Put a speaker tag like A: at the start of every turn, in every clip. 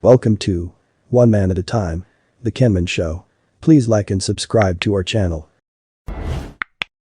A: Welcome to One Man at a Time, the KEMEN Show. Please like and subscribe to our channel.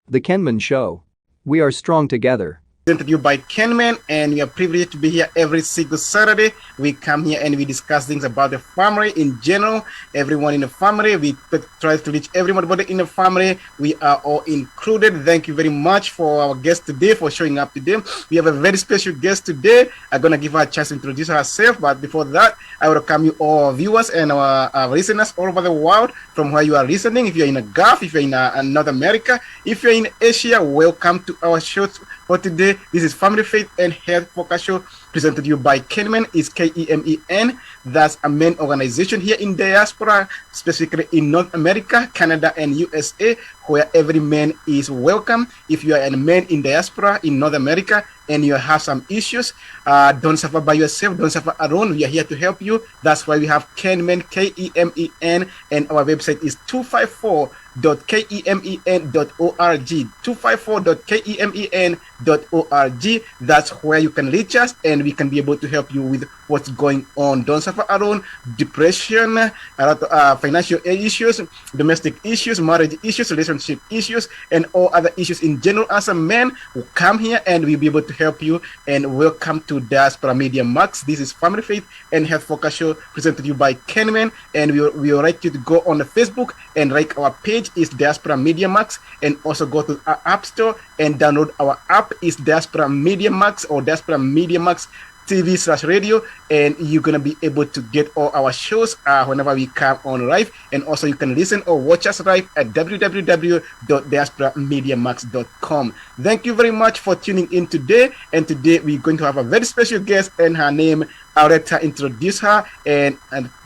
B: The KEMEN Show. We are strong together.
C: Presented to you by KEMEN, and we are privileged to be here every single Saturday. We come here and we discuss things about the family in general, everyone in the family. We try to reach everybody in the family. We are all included. Thank you very much for our guest today, for showing up today. We have a very special guest today. I'm going to give her a chance to introduce herself, but before that, I welcome you all viewers and our listeners all over the world from where you are listening. If you're in the Gulf, if you're in North America, if you're in Asia, welcome to our show for today. This is Family, Faith, and Health Focus Show, presented to you by KEMEN. It's KEMEN. That's a main organization here in diaspora, specifically in North America, Canada, and USA, where every man is welcome. If you are a man in diaspora in North America and you have some issues, don't suffer by yourself, don't suffer alone. We are here to help you. That's why we have KEMEN, KEMEN, and our website is 254.kemen.org, 254.kemen.org. That's where you can reach us and we can be able to help you with what's going on. Don't suffer alone. Depression, a lot of financial issues, domestic issues, marriage issues, relationship issues, and all other issues in general. As a man, will come here and we'll be able to help you. And welcome to Diaspora Media Max. This is Family, Faith, and Health Focus Show, presented to you by KEMEN. And we would like you to go on the Facebook and like our page is Diaspora Media Max, and also go to our App Store and download our app is Diaspora Media Max or Diaspora Media Max TV/radio, and you're gonna be able to get all our shows whenever we come on live. And also you can listen or watch us live at www.diasporamediamax.com. Thank you very much for tuning in today. And today we're going to have a very special guest, and her name, I'll let her introduce her. And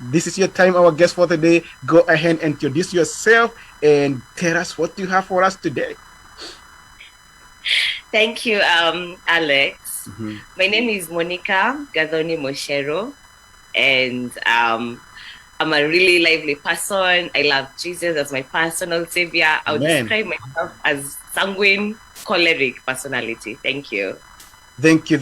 C: this is your time, our guest for today. Go ahead and introduce yourself and tell us what you have for us today.
D: Thank you, Alex. My name is Monica Gadoni Moshero, and I'm a really lively person. I love Jesus as my personal savior. I would describe myself as sanguine, choleric personality. Thank you.
C: Thank you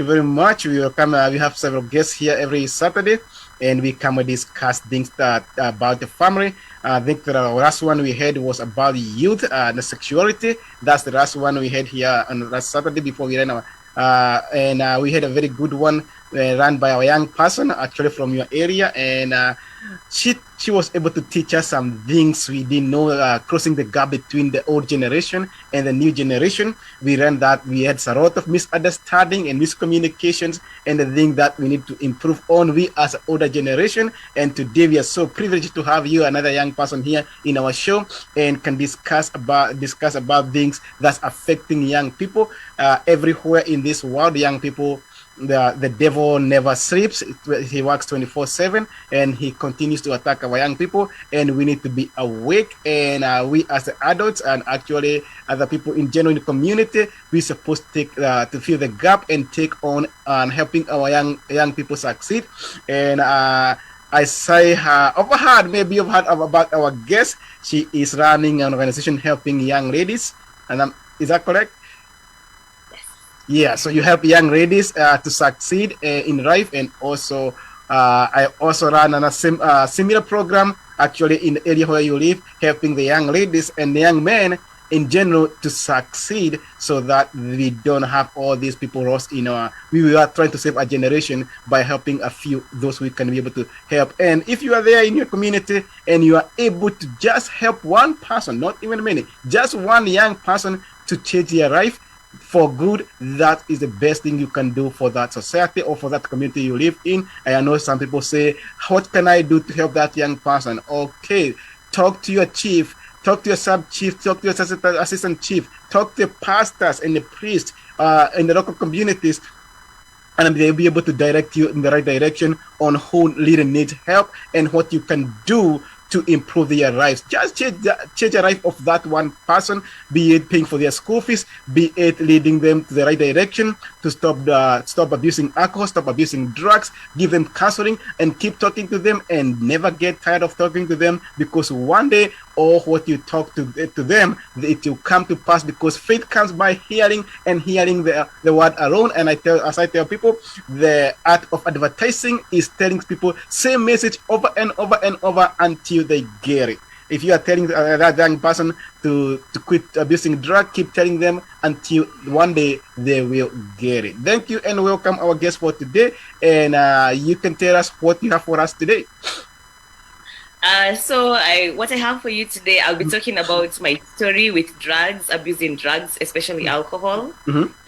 C: very much. We have several guests here every Saturday, and we come and discuss things that about the family. I think the last one we had was about youth and the sexuality. That's the last one we had here on last Saturday before we ran our and we had a very good one run by our young person, actually from your area, and she was able to teach us some things we didn't know, crossing the gap between the old generation and the new generation. We ran that. We had a lot of misunderstanding and miscommunications, and the thing that we need to improve on, we as an older generation. And today we are so privileged to have you, another young person here in our show, and can discuss about things that's affecting young people everywhere in this world. Young people, the devil never sleeps. He works 24/7, and he continues to attack our young people, and we need to be awake. And we as the adults, and actually other people in general in the community, we're supposed to take to fill the gap and take on helping our young people succeed. And I say overheard, maybe you've heard about our guest. She is running an organization helping young ladies, and is that correct? Yeah, so you help young ladies to succeed in life, and also I also run a similar program actually in the area where you live, helping the young ladies and the young men in general to succeed, so that we don't have all these people lost in our. We are trying to save a generation by helping a few, those we can be able to help. And if you are there in your community and you are able to just help one person, not even many, just one young person to change their life for good, that is the best thing you can do for that society or for that community you live in. And I know some people say, what can I do to help that young person? Okay, talk to your chief, talk to your sub-chief, talk to your assistant chief, talk to the pastors and the priests in the local communities, and they'll be able to direct you in the right direction on who really needs help and what you can do to improve their lives. Just change the life of that one person, be it paying for their school fees, be it leading them to the right direction, to stop abusing alcohol, stop abusing drugs, give them counseling, and keep talking to them, and never get tired of talking to them, because one day or what you talk to them, it will come to pass, because faith comes by hearing, and hearing the word alone. And as I tell people, the art of advertising is telling people same message over and over and over until they get it. If you are telling that young person to quit abusing drug, keep telling them until one day they will get it. Thank you and welcome our guest for today. And you can tell us what you have for us today.
D: What I have for you today, I'll be talking about my story with drugs, abusing drugs, especially alcohol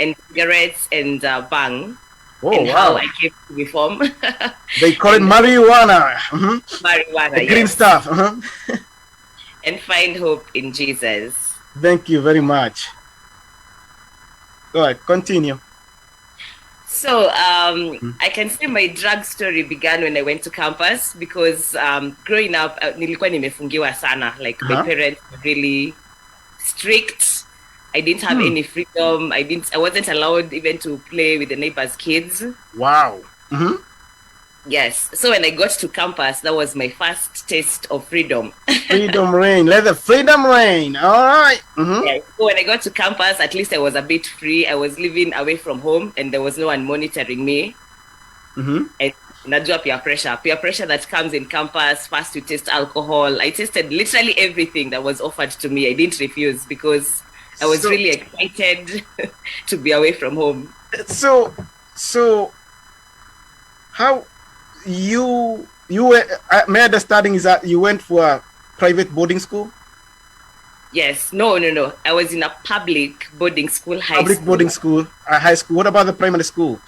D: and cigarettes and bang. And how I came to reform.
C: They call it marijuana.
D: Marijuana,
C: the green stuff.
D: And find hope in Jesus.
C: Thank you very much. Go ahead, continue.
D: So I can say my drug story began when I went to campus, because growing up, nilikuwa nimefungiwa sana. Like my parents were really strict. I didn't have any freedom. I wasn't allowed even to play with the neighbors' kids.
C: Wow.
D: Yes. So when I got to campus, that was my first taste of freedom.
C: Freedom reign. Let the freedom reign. All right.
D: Yes. So when I got to campus, at least I was a bit free. I was living away from home, and there was no one monitoring me. And najua peer pressure that comes in campus. First, you taste alcohol. I tasted literally everything that was offered to me. I didn't refuse, because I was really excited to be away from home. So
C: how you were, my understanding is that you went for a private boarding school?
D: Yes. No. I was in a public boarding school, high
C: school. What about the primary school?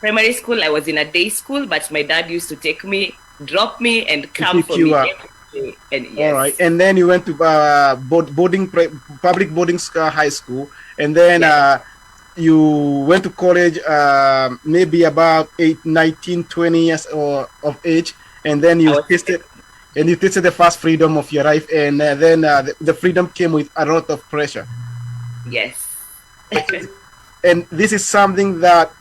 D: Primary school, I was in a day school, but my dad used to take me, drop me, and come for me. And yes.
C: All right. And then you went to public boarding school, high school, and then you went to college maybe about 19, 20 years of age, and then you tasted the first freedom of your life, and then the freedom came with a lot of pressure.
D: Yes.
C: And this is something that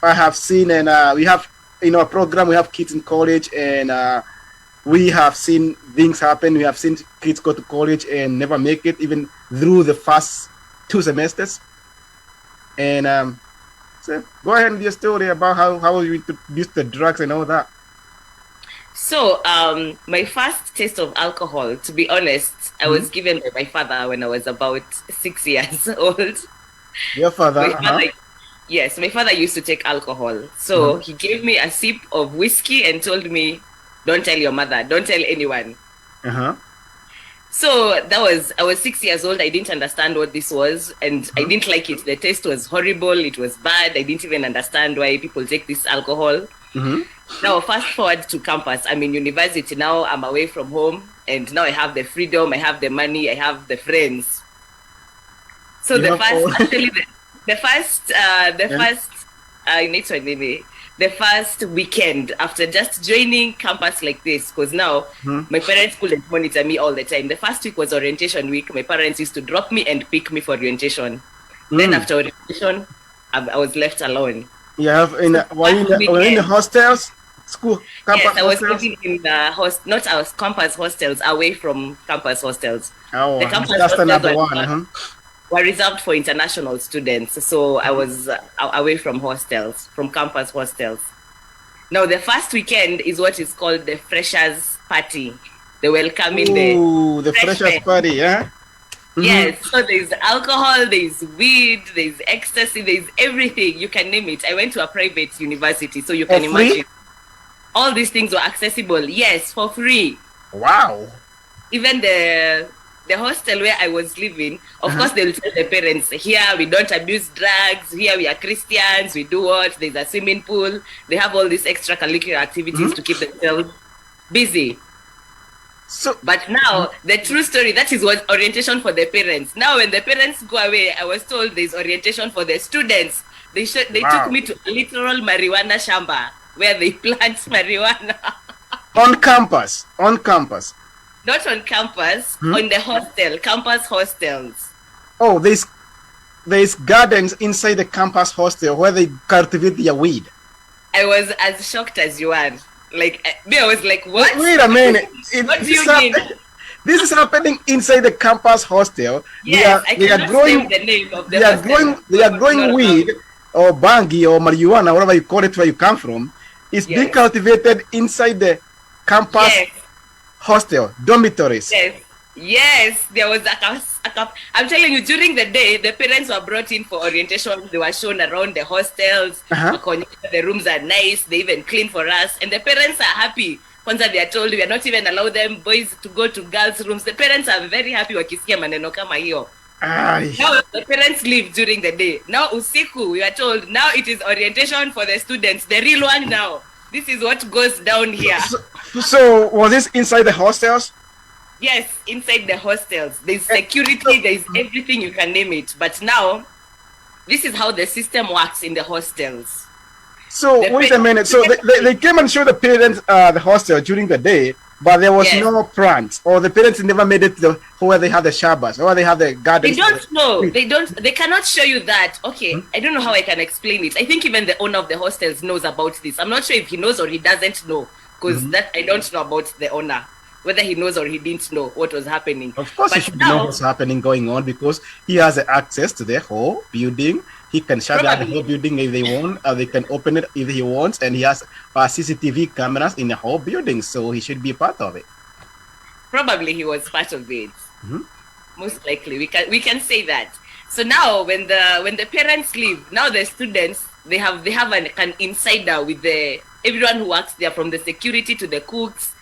C: I have seen, and we have in our program, we have kids in college, and we have seen things happen. We have seen kids go to college and never make it, even through the first 2 semesters. And so go ahead with your story about how you introduced the drugs and all that.
D: So my first taste of alcohol, to be honest, I was given by my father when I was about 6 years old.
C: Your father?
D: Yes, my father used to take alcohol. So he gave me a sip of whiskey and told me, don't tell your mother, don't tell anyone. So I was 6 years old. I didn't understand what this was, and I didn't like it. The taste was horrible. It was bad. I didn't even understand why people take this alcohol. Now, fast forward to campus. I'm in university now. I'm away from home, and now I have the freedom. I have the money. I have the friends. So the first weekend after just joining campus like this, because now my parents couldn't monitor me all the time. The first week was orientation week. My parents used to drop me and pick me for orientation. Then after orientation, I was left alone.
C: Were you in the hostels? School? Campus
D: yes, I was
C: hostels?
D: living in the not our campus hostels, away from campus hostels.
C: Oh,
D: the campus
C: that's
D: hostels
C: another one.
D: were reserved for international students. So I was away from hostels, from campus hostels. Now, the first weekend is what is called the freshers party. The welcoming
C: the freshers party, yeah?
D: Yes, so there's alcohol, there's weed, there's ecstasy, there's everything. You can name it. I went to a private university, so you can imagine. All these things were accessible, yes, for free.
C: Wow.
D: Even the hostel where I was living, of course, they'll tell the parents, here we don't abuse drugs, here we are Christians, we do what? There's a swimming pool. They have all these extracurricular activities to keep themselves busy. So, but now, the true story, that is what orientation for the parents. Now, when the parents go away, I was told there's orientation for the students. They took me to a literal marijuana shamba, where they plant marijuana.
C: On campus?
D: Not on campus, on the hostel, campus hostels.
C: Oh, there's gardens inside the campus hostel where they cultivate their weed.
D: I was as shocked as you are. Like, I was like, what?
C: Wait a minute.
D: What do you mean?
C: This is happening inside the campus hostel.
D: Yes, I
C: they are
D: cannot
C: growing.
D: name the name of the
C: They are
D: hostel.
C: growing. They are growing weed or bangi or marijuana, whatever you call it, where you come from. It's being
D: Yes.
C: cultivated inside the campus
D: Yes,
C: hostel dormitories.
D: yes, yes. There was I'm telling you, during the day, the parents were brought in for orientation. They were shown around the hostels. The rooms are nice. They even clean for us, and the parents are happy. Kwanza they are told we are not even allow them boys to go to girls' rooms. The parents are very happy wakisikia maneno kama hiyo. Now the parents leave during the day. Now usiku, we are told now it is orientation for the students, the real one now. This is what goes down here.
C: So was this inside the hostels?
D: Yes, inside the hostels. There's security, there's everything, you can name it. But now, this is how the system works in the hostels.
C: So wait a minute. So they came and showed the parents the hostel during the day, but there was no pranks, or the parents never made it to where they have the shabbas, or they have the gardens.
D: They don't know. They cannot show you that. Okay, I don't know how I can explain it. I think even the owner of the hostels knows about this. I'm not sure if he knows or he doesn't know, because that I don't know about the owner, whether he knows or he didn't know what was happening.
C: Of course, he should know what's happening going on, because he has access to the whole building. He can shut down the whole building if they want, or they can open it if he wants, and he has CCTV cameras in the whole building, so he should be part of it.
D: Probably he was part of it. Most likely, we can say that. So now, when the parents leave, now the students they have an insider with everyone who works there, from the security to the cooks.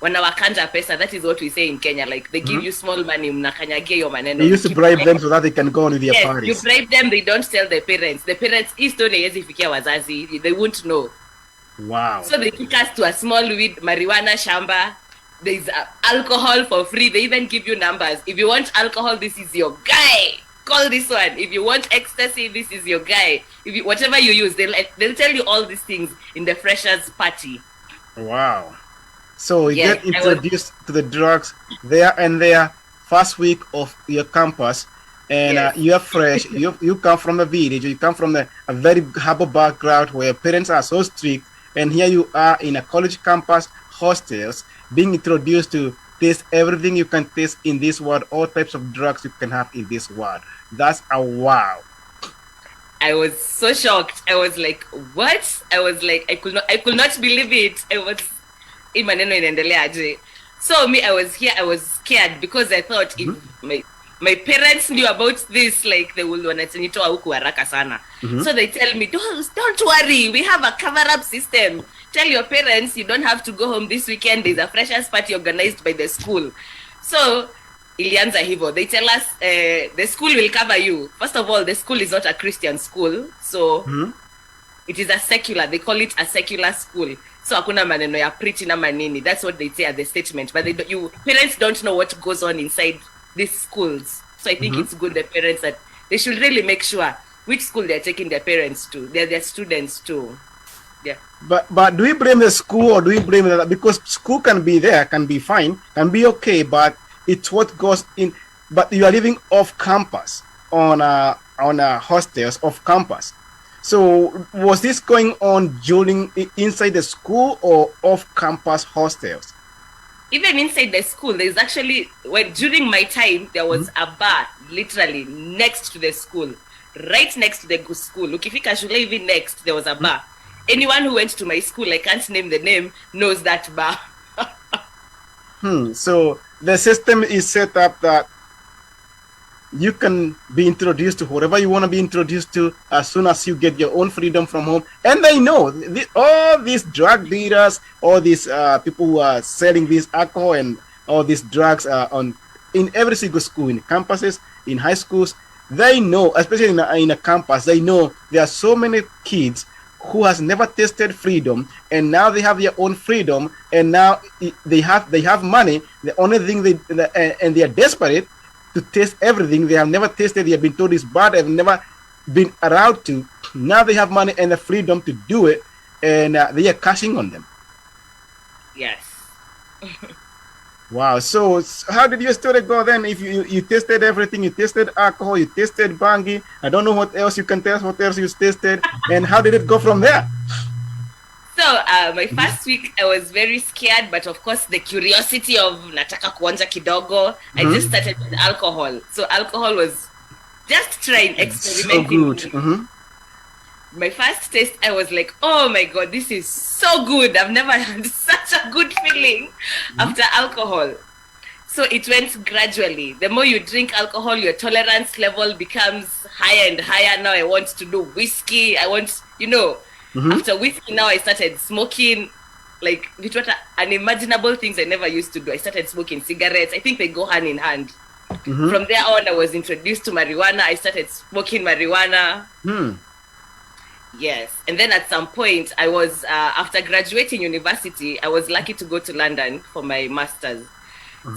D: Wanawakanja pesa, that is what we say in Kenya. Like they give you small money, mnakanyagia yo maneno.
C: They used to bribe them so that they can go on with their parties.
D: You bribe them, they don't tell the parents. The parents, wazazi, they won't know.
C: Wow.
D: So they took us to a small weed marijuana shamba. There's alcohol for free. They even give you numbers. If you want alcohol, this is your guy. Call this one. If you want ecstasy, this is your guy. If you, whatever you use, they'll tell you all these things in the freshers party.
C: Wow. So you get introduced to the drugs there and there, first week of your campus, and you are fresh. you come from a village, you come from a very humble background where parents are so strict, and here you are in a college campus hostels, being introduced to taste everything you can taste in this world, all types of drugs you can have in this world. That's a wow.
D: I was so shocked. I was like, what? I was like, I could not believe it. I was so me, I was here, I was scared, because I thought if my parents knew about this, like they would wananitoa huku haraka sana. So they tell me, don't worry, we have a cover-up system. Tell your parents you don't have to go home this weekend. There's a freshers party organized by the school. So ilianza hivo. They tell us the school will cover you. First of all, the school is not a Christian school, so it is a secular. They call it a secular school. So hakuna maneno ya preaching na manini. That's what they say at the statement. But parents don't know what goes on inside these schools. So I think it's good, the parents, that they should really make sure which school they're taking their parents to, their students to. Yeah.
C: But do we blame the school, or do we blame that? Because school can be there, can be fine, can be okay, but it's what goes in. But you are living off campus on hostels off campus. So was this going on during inside the school or off campus hostels?
D: Even inside the school, there's actually, during my time, there was a bar literally next to the school, right next to the school. Ukifika shule even next, there was a bar. Anyone who went to my school, I can't name the name, knows that bar.
C: So the system is set up that you can be introduced to whatever you want to be introduced to as soon as you get your own freedom from home. And they know all these drug dealers, all these people who are selling this alcohol and all these drugs in every single school, in campuses, in high schools. They know, especially in a campus, they know there are so many kids who has never tasted freedom, and now they have their own freedom, and now they have money. The only thing and they are desperate to taste everything. They have never tasted. They have been told it's bad. They've never been allowed to. Now they have money and the freedom to do it, and they are cashing on them.
D: Yes.
C: Wow. So how did your story go then? If you tasted everything, you tasted alcohol, you tasted bangi. I don't know what else you can taste. What else you tasted, and how did it go from there?
D: So my first week, I was very scared, but of course, the curiosity of nataka kuonja kidogo, I just started with alcohol. So alcohol was just trying, experimenting.
C: So good.
D: My first taste, I was like, oh my God, this is so good. I've never had such a good feeling after alcohol. So it went gradually. The more you drink alcohol, your tolerance level becomes higher and higher. Now I want to do whiskey. I want, after whiskey, now I started smoking, like unimaginable things I never used to do. I started smoking cigarettes. I think they go hand in hand. From there on, I was introduced to marijuana. I started smoking marijuana. Yes. And then at some point, I was, after graduating university, I was lucky to go to London for my master's.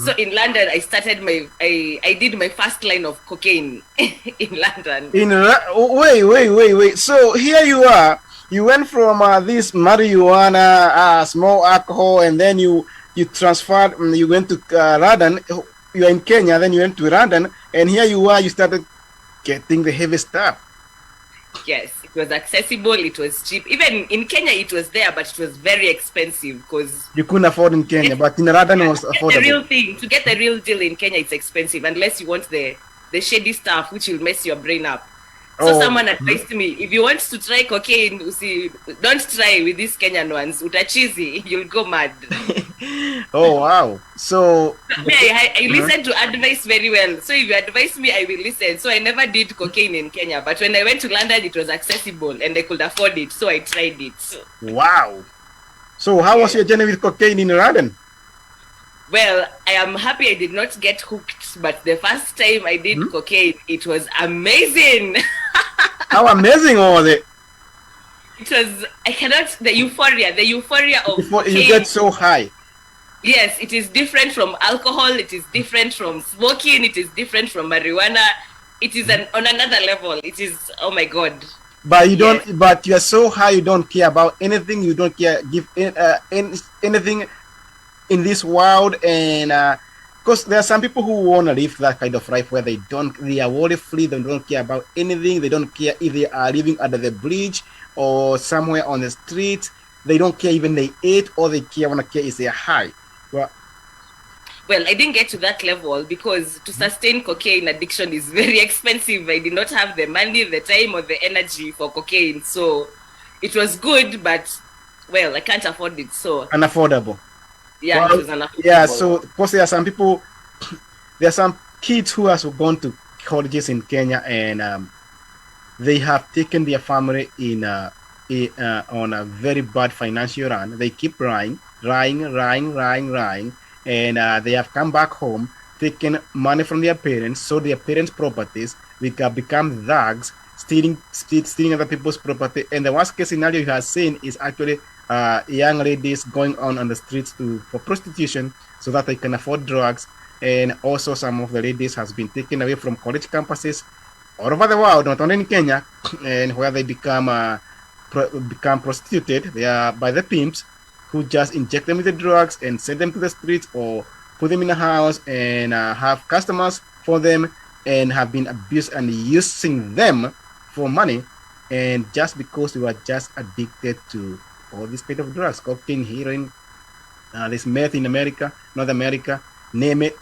D: So in London, I started I did my first line of cocaine in London.
C: Wait. So here you are. You went from this marijuana, small alcohol, and then you transferred. You went to London. You are in Kenya. Then you went to London, and here you are. You started getting the heavy stuff.
D: Yes, it was accessible. It was cheap. Even in Kenya, it was there, but it was very expensive because
C: you couldn't afford in Kenya. But in London, it was affordable.
D: The real thing, to get the real deal in Kenya, it's expensive unless you want the shady stuff, which will mess your brain up. So someone advised me, if you want to try cocaine, don't try with these Kenyan ones. Utachizi, you'll go mad.
C: Oh, wow. So
D: I listen to advice very well. So if you advise me, I will listen. So I never did cocaine in Kenya. But when I went to London, it was accessible and I could afford it. So I tried it.
C: Wow. So how was your journey with cocaine in London?
D: Well, I am happy I did not get hooked. But the first time I did cocaine, it was amazing.
C: How amazing was it?
D: It was, the euphoria of cocaine.
C: You get so high.
D: Yes, it is different from alcohol. It is different from smoking. It is different from marijuana. It is on another level. It is, oh my God.
C: But you don't. But you are so high. You don't care about anything. You don't care. Anything in this world. And because there are some people who want to live that kind of life where they are worry free. They don't care about anything. They don't care if they are living under the bridge or somewhere on the street. They don't care even they ate. All they want to care is they are high.
D: Well, I didn't get to that level because to sustain cocaine addiction is very expensive. I did not have the money, the time, or the energy for cocaine. So it was good, but, well, I can't afford it. So
C: unaffordable.
D: Yeah, it was unaffordable.
C: Yeah, so because there are some people, there are some kids who have gone to colleges in Kenya and they have taken their family on a very bad financial run. They keep lying, and they have come back home, taken money from their parents, sold their parents' properties, become thugs, stealing other people's property. And the worst case scenario you have seen is actually young ladies going on the streets for prostitution so that they can afford drugs. And also some of the ladies has been taken away from college campuses all over the world, not only in Kenya, and where they become prostituted. They are by the pimps who just inject them with the drugs and send them to the streets or put them in a house and have customers for them and have been abused and using them for money. And just because you are just addicted to all these kind of drugs, cocaine, heroin, this meth in America, North America, name it,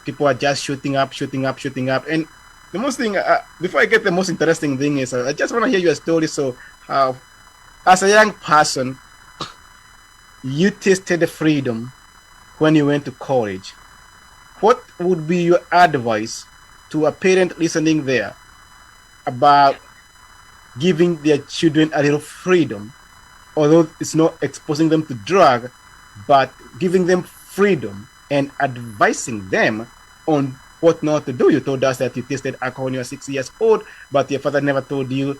C: people are just shooting up. And the most thing, before I get the most interesting thing is, I just want to hear your story. So, as a young person, you tasted the freedom when you went to college. What would be your advice to a parent listening there about giving their children a little freedom, although it's not exposing them to drug, but giving them freedom and advising them on what not to do? You told us that you tasted alcohol when you were 6 years old, but your father never told you,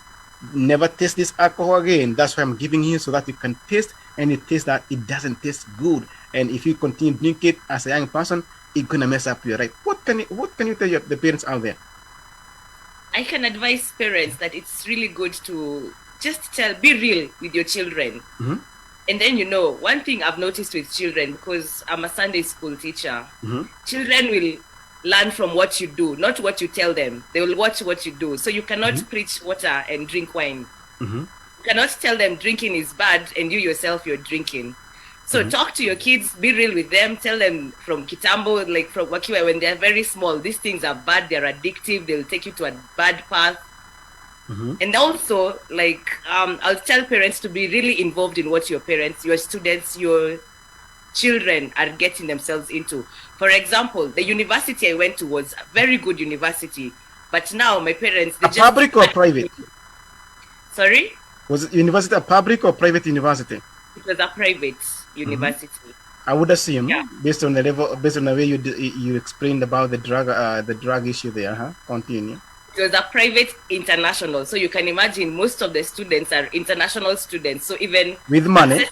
C: never taste this alcohol again. That's why I'm giving you so that you can taste, and you taste that it doesn't taste good. And if you continue drink it as a young person, it's gonna mess up your life. What can you tell the parents out there?
D: I can advise parents that it's really good to just be real with your children.
C: Mm-hmm.
D: And then, one thing I've noticed with children, because I'm a Sunday school teacher, children will learn from what you do, not what you tell them. They will watch what you do. So you cannot preach water and drink wine. You cannot tell them drinking is bad and you yourself you're drinking. So talk to your kids, be real with them, tell them from Kitambo, like from Wakiwa, when they're very small, these things are bad, they're addictive, they'll take you to a bad path. And also, like, I'll tell parents to be really involved in what your parents, your students, your children are getting themselves into. For example, the university I went to was a very good university, but now my parents, they
C: public or private?
D: Sorry?
C: Was it university a public or private university?
D: It was a private university.
C: I would assume, based on the level, based on the way you explained about the drug issue there. Continue.
D: It was a private international, so you can imagine most of the students are international students. So even
C: with money,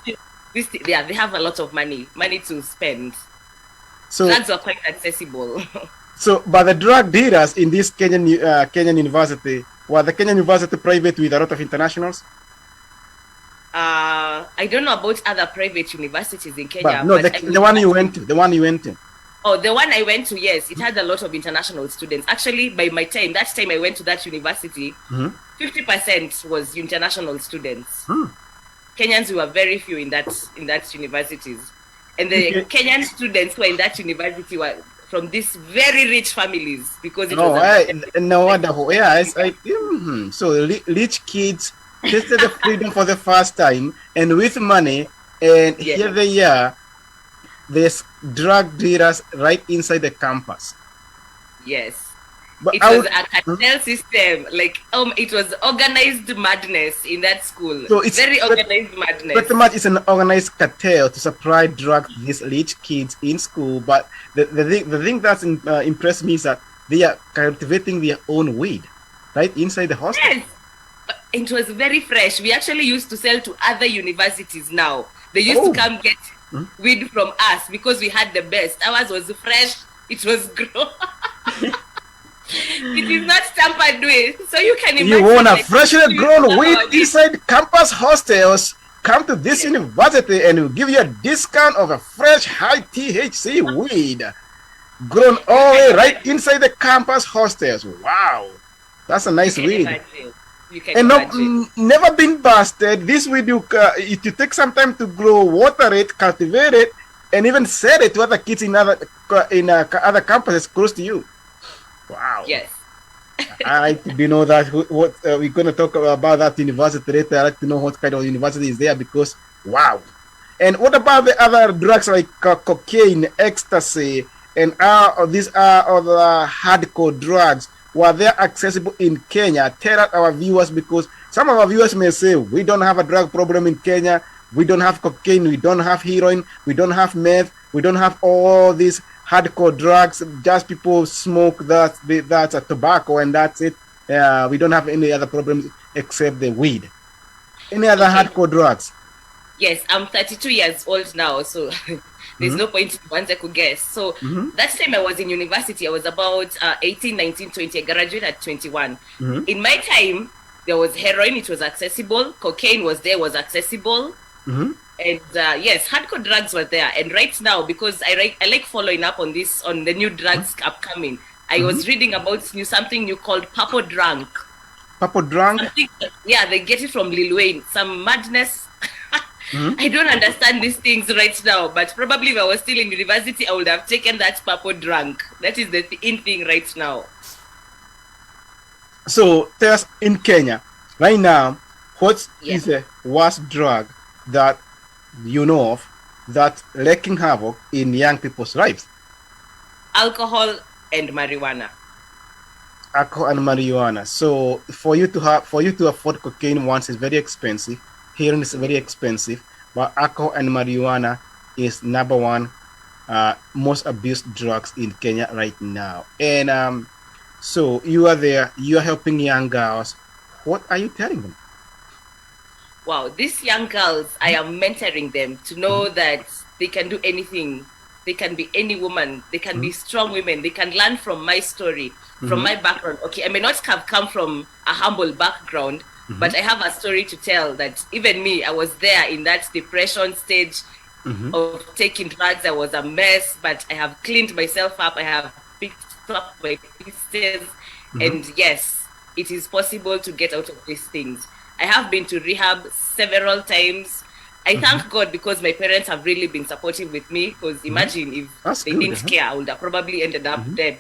D: they have a lot of money to spend.
C: So
D: drugs are quite accessible.
C: So, but the drug dealers in this Kenyan university, were the Kenyan university private with a lot of internationals?
D: I don't know about other private universities in Kenya.
C: But no, the one you went to, the one you went to.
D: Oh, the one I went to, yes, it had a lot of international students. Actually, by my time, that time I went to that university, 50% was international students. Kenyans were very few in that universities, and the Kenyan students who were in that university were from these very rich families because it was.
C: No wonder. Yeah, so rich kids tasted the freedom for the first time, and with money, and here they are. There's drug dealers right inside the campus.
D: Yes.
C: But
D: it was a cartel system. Like it was organized madness in that school. So it's very organized madness.
C: Pretty much it's an organized cartel to supply drugs to these rich kids in school. But the thing that's impressed me is that they are cultivating their own weed right inside the hostel.
D: Yes. It was very fresh. We actually used to sell to other universities now. They used to come get weed from us because we had the best. Ours was fresh. It was grown. It is not tampered with. So you can imagine.
C: You want a freshly grown weed inside campus hostels? Come to this university and we'll give you a discount of a fresh high THC weed. Grown all the way right inside the campus hostels. Wow. That's a nice weed. And never been busted. This weed, it you take some time to grow, water it, cultivate it, and even sell it to other kids in other campuses close to you. Wow.
D: Yes.
C: I like to know that what we're going to talk about that university later. I like to know what kind of university is there because wow. And what about the other drugs like cocaine, ecstasy, and these are other hardcore drugs? Were they accessible in Kenya? Tell our viewers, because some of our viewers may say, we don't have a drug problem in Kenya. We don't have cocaine. We don't have heroin. We don't have meth. We don't have all these hardcore drugs. Just people smoke that's a tobacco and that's it. We don't have any other problems except the weed. Any other hardcore drugs?
D: Yes, I'm 32 years old now, so there's no point once I could guess. So that time I was in university, I was about 18, 19, 20. I graduated at 21. In my time, there was heroin, it was accessible. Cocaine was accessible. And yes, hardcore drugs were there. And right now, because I like following up on this, on the new drugs upcoming, I was reading about something new called Purple Drunk.
C: Purple Drunk?
D: Yeah, they get it from Lil Wayne. Some madness. I don't understand these things right now, but probably if I was still in university, I would have taken that Purple Drunk. That is the in thing right now.
C: So, tell us in Kenya, right now, what is the worst drug that you know of that's wreaking havoc in young people's lives?
D: Alcohol and marijuana.
C: Alcohol and marijuana. So, for you to afford cocaine once is very expensive. Heroin is very expensive, but alcohol and marijuana is number one most abused drugs in Kenya right now. And so you are there, you are helping young girls. What are you telling them?
D: Wow, these young girls, I am mentoring them to know that they can do anything. They can be any woman. They can be strong women. They can learn from my story, from my background. Okay, I may not have come from a humble background, but I have a story to tell that even me, I was there in that depression stage of taking drugs. I was a mess, but I have cleaned myself up. I have picked up my pieces. And yes, it is possible to get out of these things. I have been to rehab several times. I thank God because my parents have really been supportive with me. Because imagine if they didn't care, I would have probably ended up dead.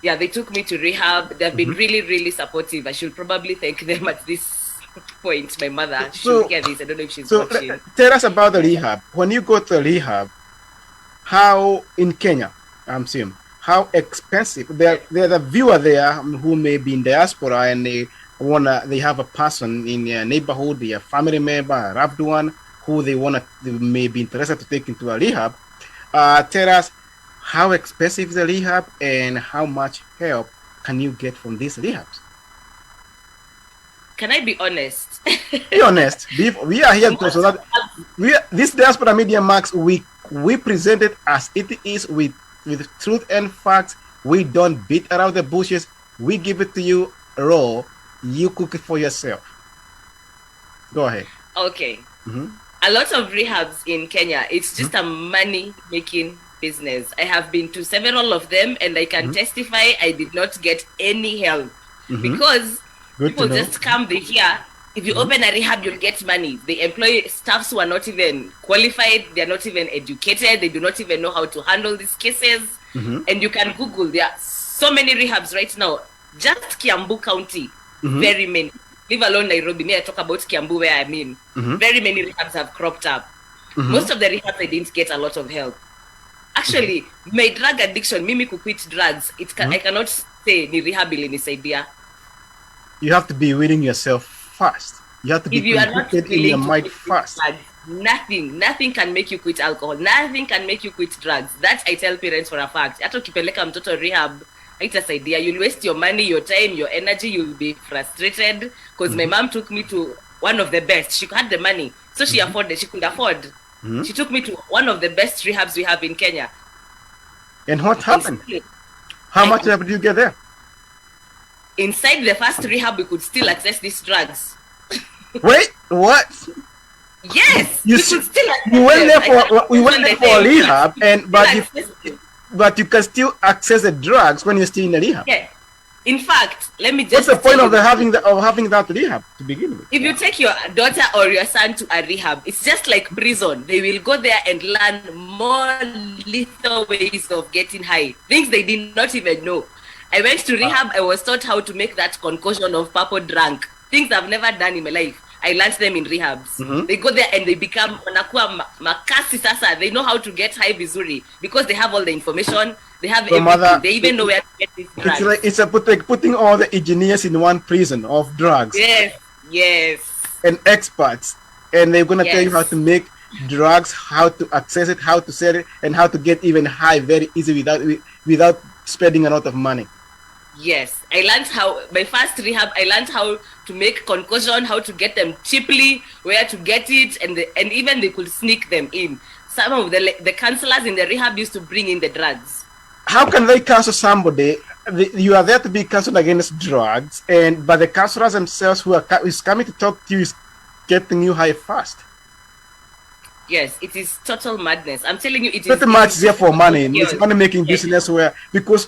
D: Yeah, they took me to rehab. They've been really, really supportive. I should probably thank them at this point. My mother, she'll hear this. I don't know if she's watching.
C: Tell us about the rehab. When you go to rehab, how in Kenya, I'm saying, how expensive? There's a viewer there who may be in diaspora and they have a person in their neighborhood, a family member, a loved one, who they may be interested to take into a rehab. Tell us how expensive is the rehab and how much help can you get from these rehabs?
D: Can I be honest?
C: Be honest. We are here so that this Diaspora Media Max, we present it as it is with truth and facts. We don't beat around the bushes. We give it to you raw. You cook it for yourself. Go ahead.
D: Okay. A lot of rehabs in Kenya, it's just a money-making business. I have been to several of them, and I can testify I did not get any help because people just come here. If you open a rehab, you'll get money. They employ staffs who are not even qualified. They're not even educated. They do not even know how to handle these cases. And you can Google. There are so many rehabs right now. Just Kiambu County, very many. Leave alone Nairobi. May I talk about Kiambu where I'm in. Very many rehabs have cropped up. Most of the rehabs, I didn't get a lot of help. Actually, my drug addiction, mimi to quit drugs, I cannot say ni rehab ilinisaidia.
C: You have to be willing yourself first. You have to be convicted in your mind first.
D: Nothing can make you quit alcohol. Nothing can make you quit drugs. That I tell parents for a fact. Hata ukipeleka mtoto rehab, haitasaidia. You'll waste your money, your time, your energy. You'll be frustrated. Because my mom took me to one of the best. She had the money, so she afforded. She could afford. She took me to one of the best rehabs we have in Kenya.
C: And what happened? How much did you get there?
D: Inside the first rehab, we could still access these drugs.
C: Wait, what?
D: Yes,
C: we went there for rehab, but you can still access the drugs when you're still in the rehab.
D: Yeah. In fact, let me just.
C: What's the point of having that rehab to begin with?
D: If you take your daughter or your son to a rehab, it's just like prison. They will go there and learn more lethal ways of getting high, things they did not even know. I went to rehab. I was taught how to make that concoction of purple drunk. Things I've never done in my life. I learned them in rehabs. They go there and they become makasi sasa. They know how to get high vizuri because they have all the information. They have everything. They even know where to get these drugs.
C: It's like putting all the engineers in one prison of drugs.
D: Yes.
C: And experts. And they're going to tell you how to make drugs, how to access it, how to sell it, and how to get even high very easy without spending a lot of money.
D: Yes, I learned my first rehab, I learned how to make concoction, how to get them cheaply, where to get it, and even they could sneak them in. Some of the counselors in the rehab used to bring in the drugs.
C: How can they counsel somebody? You are there to be counseled against drugs, but the counselors themselves who is coming to talk to you is getting you high fast.
D: Yes, it is total madness. I'm telling you, it is
C: pretty much there for money. It's money making business because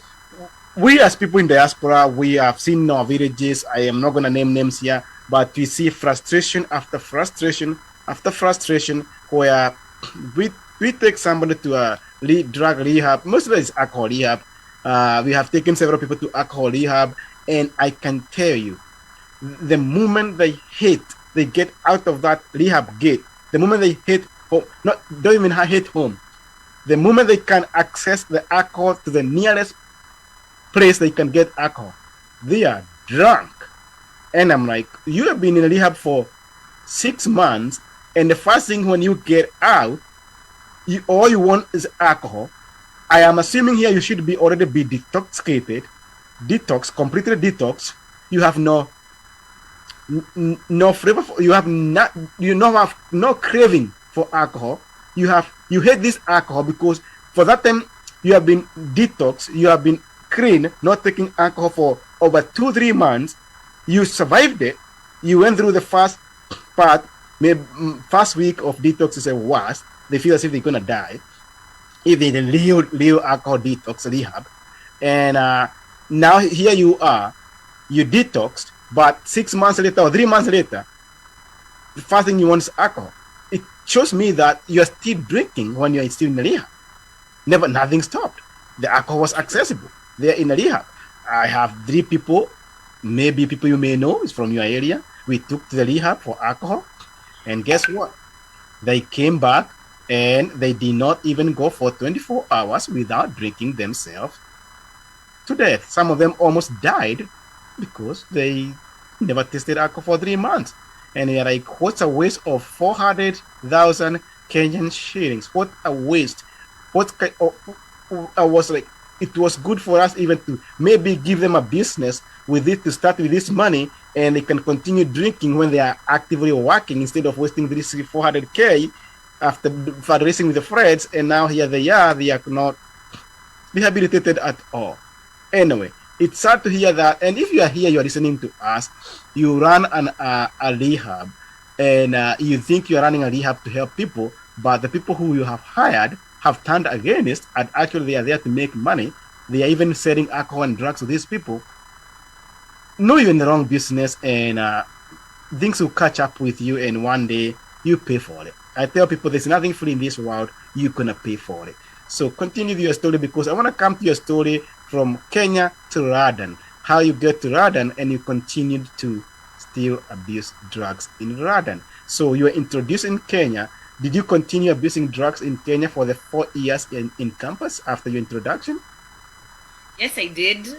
C: we as people in diaspora, we have seen our villages. I am not going to name names here, but we see frustration after frustration after frustration where we take somebody to a drug rehab. Most of it is alcohol rehab. We have taken several people to alcohol rehab, and I can tell you, the moment they get out of that rehab gate, the moment they hit home, don't even hit home, the moment they can access the alcohol to the nearest place they can get alcohol, they are drunk. And I'm like, you have been in rehab for 6 months, and the first thing when you get out, all you want is alcohol. I am assuming here you should already be detoxicated, completely detox. You have no flavor. You have no craving for alcohol. You hate this alcohol because for that time you have been detox. You have been clean, not taking alcohol for over 2-3 months. You survived it. You went through the first part. Maybe first week of detox is the worst. They feel as if they're gonna die if they real alcohol detox rehab. And now here you are, you detoxed, but 6 months later or 3 months later, the first thing you want is alcohol. It shows me that you are still drinking when you are still in the rehab. Nothing stopped. The alcohol was accessible. They are in the rehab. I have 3 people, maybe people you may know is from your area. We took to the rehab for alcohol, and guess what? They came back and they did not even go for 24 hours without drinking themselves to death. Some of them almost died because they never tasted alcohol for 3 months. And you're like, what's a waste of 400,000 Kenyan shillings? What a waste. I was like, it was good for us even to maybe give them a business with it to start with this money, and they can continue drinking when they are actively working instead of wasting this 400K after fundraising with the friends. And now here they are not rehabilitated at all. Anyway, it's sad to hear that. And if you are here, you are listening to us, you run a rehab, and you think you are running a rehab to help people, but the people who you have hired have turned against, and actually they are there to make money. They are even selling alcohol and drugs to these people. Know you're in the wrong business, and things will catch up with you, and one day you pay for it. I tell people there's nothing free in this world. You're going to pay for it. So continue your story, because I want to come to your story from Kenya to Radan. How you get to Radan and you continued to still abuse drugs in Radan. So you were introduced in Kenya. Did you continue abusing drugs in Kenya for the 4 years in campus after your introduction?
D: Yes, I did.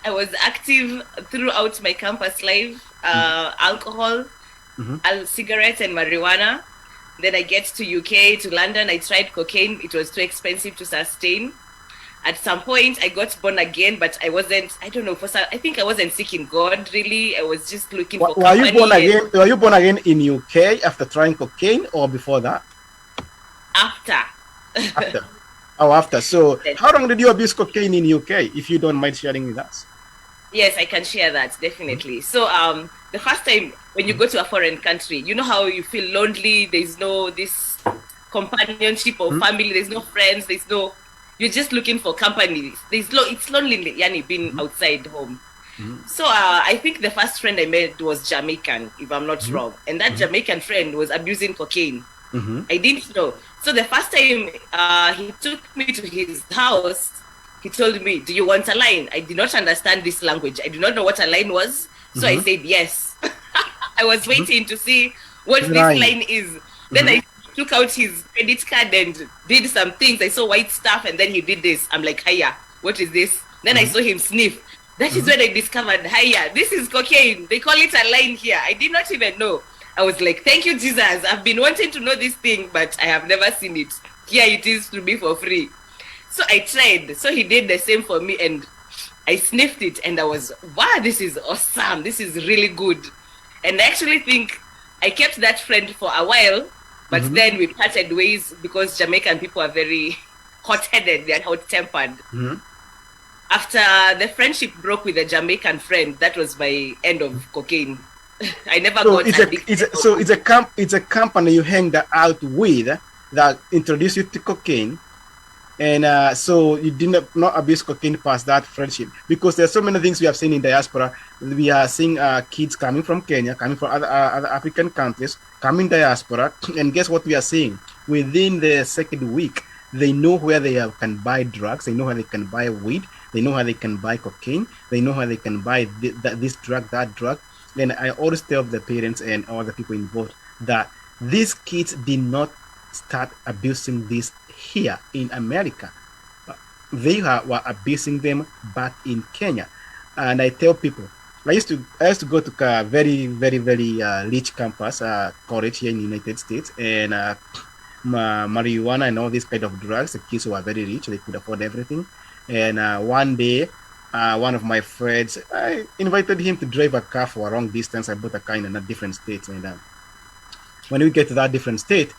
D: I was active throughout my campus life. Alcohol, cigarettes and marijuana. Then I get to UK, to London. I tried cocaine. It was too expensive to sustain. At some point, I got born again, but I wasn't, I don't know, I think I wasn't seeking God, really. I was just looking for company.
C: Were you born again in UK after trying cocaine, or before that?
D: After.
C: After. So how long did you abuse cocaine in UK, if you don't mind sharing with us?
D: Yes, I can share that, definitely. So the first time when you go to a foreign country, you know how you feel lonely, there's no this companionship or family, there's no friends, you're just looking for company. It's lonely, Yani, being outside home. So I think the first friend I met was Jamaican, if I'm not wrong. And that Jamaican friend was abusing cocaine. I didn't know. So the first time he took me to his house, he told me, do you want a line? I did not understand this language. I did not know what a line was. So I said, yes. I was waiting to see what this line is. Then I took out his credit card and did some things. I saw white stuff, and then he did this. I'm like, hiya, what is this? Then I saw him sniff. That is when I discovered, hiya, this is cocaine. They call it a line here. I did not even know. I was like, thank you, Jesus. I've been wanting to know this thing, but I have never seen it. Here it is to me for free. So I tried. So he did the same for me, and I sniffed it, and I was, wow, this is awesome. This is really good. And I actually think I kept that friend for a while, but then we parted ways because Jamaican people are very hot-headed. They're hot-tempered. After the friendship broke with a Jamaican friend, that was my end of cocaine. I never got addicted.
C: So it's a company you hang out with that introduced you to cocaine, and so you did not abuse cocaine past that friendship, because there's so many things we have seen in diaspora. We are seeing kids coming from Kenya, coming from other African countries, coming diaspora, and guess what we are seeing? Within the second week, they know where they can buy drugs, they know where they can buy weed, they know how they can buy cocaine, they know how they can buy this drug, that drug. Then I always tell the parents and all the people involved that these kids did not start abusing this here in America. They were abusing them back in Kenya. And I tell people, I used to go to a very, very, very rich campus, college here in the United States, and marijuana and all these kind of drugs. The kids were very rich; they could afford everything. And one day, one of my friends, I invited him to drive a car for a long distance. I bought a car in a different state, and when we get to that different state,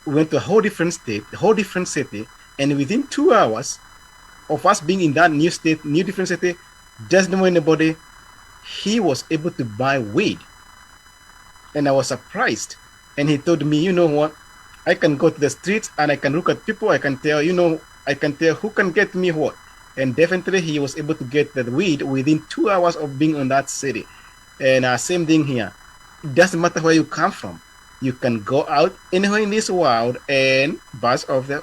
C: we went to a whole different state, a whole different city, and within 2 hours of us being in that new state, new different city, doesn't know anybody, he was able to buy weed. And I was surprised. And he told me, you know what, I can go to the streets and I can look at people, I can tell who can get me what. And definitely he was able to get the weed within 2 hours of being in that city. And same thing here. it doesn't matter where you come from. You can go out anywhere in this world and birds of the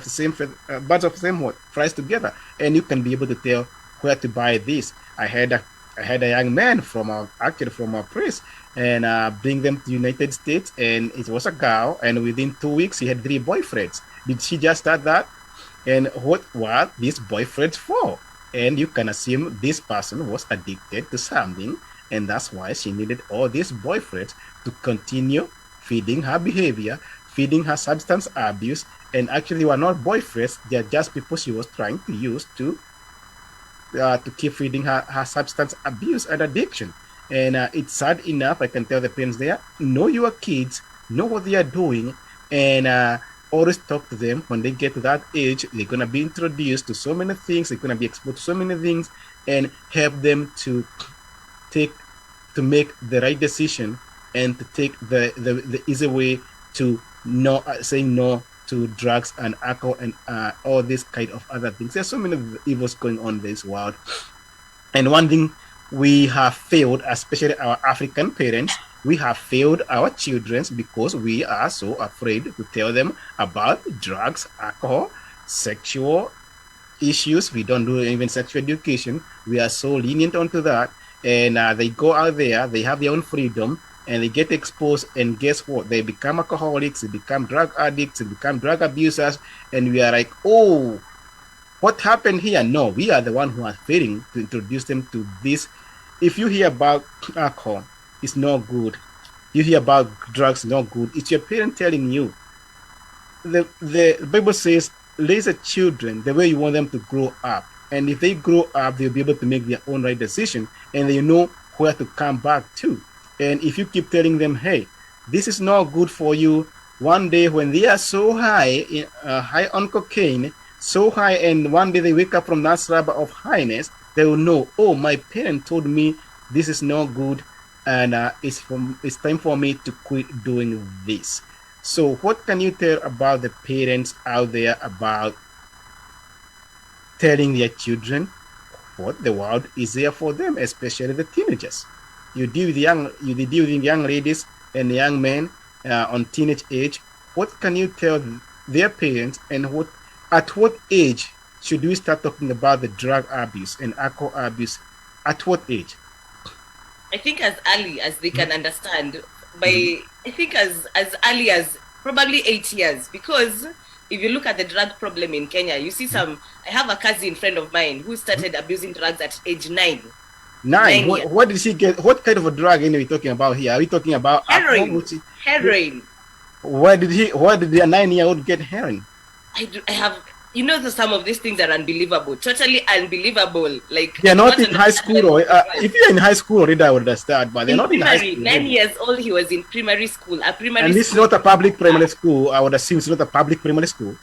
C: same what flies together, and you can be able to tell where to buy this. I had a young man from our place, and bring them to the United States, and it was a girl, and within 2 weeks he had 3 boyfriends. Did she just start that? And what were these boyfriends for? And you can assume this person was addicted to something, and that's why she needed all these boyfriends to continue feeding her behavior, feeding her substance abuse. And actually they were not boyfriends, they're just people she was trying to use to keep feeding her substance abuse and addiction. And it's sad enough, I can tell the parents there, know your kids, know what they are doing, and always talk to them. When they get to that age, they're going to be introduced to so many things, they're going to be exposed to so many things, and help them to make the right decision, and to take the easy way to saying no to drugs and alcohol and all this kind of other things. There's so many evils going on in this world. And one thing we have failed, especially our African parents, we have failed our children because we are so afraid to tell them about drugs, alcohol, sexual issues. We don't do even sexual education. We are so lenient onto that. And they go out there, they have their own freedom, and they get exposed, and guess what? They become alcoholics, they become drug addicts, they become drug abusers, and we are like, oh, what happened here? No, we are the one who are failing to introduce them to this. If you hear about alcohol, it's not good. You hear about drugs, not good. It's your parent telling you. The Bible says, raise the children the way you want them to grow up. And if they grow up, they'll be able to make their own right decision, and they know where to come back to. And if you keep telling them, hey, this is not good for you, one day when they are so high, high on cocaine, so high, and one day they wake up from that slab of highness, they will know, oh, my parent told me this is not good, and it's time for me to quit doing this. So what can you tell about the parents out there about telling their children what the world is there for them, especially the teenagers? You deal with young ladies and young men on teenage age. What can you tell their parents, and at what age should we start talking about the drug abuse and alcohol abuse? At what age?
D: I think as early as they can understand, I think as early as probably 8 years, because if you look at the drug problem in Kenya, you see I have a cousin friend of mine who started abusing drugs at age 9.
C: 9. What did she get? What kind of a drug are we talking about here? Are we talking about
D: heroin? Heroin.
C: Why did the 9-year-old get heroin?
D: I have, some of these things are unbelievable, totally unbelievable. Like,
C: they're not in high school, or if you're in high school already, I would understand, but they're not in high school.
D: 9 years old, he was in primary school.
C: And this is not a public primary school. I would assume it's not a public primary school.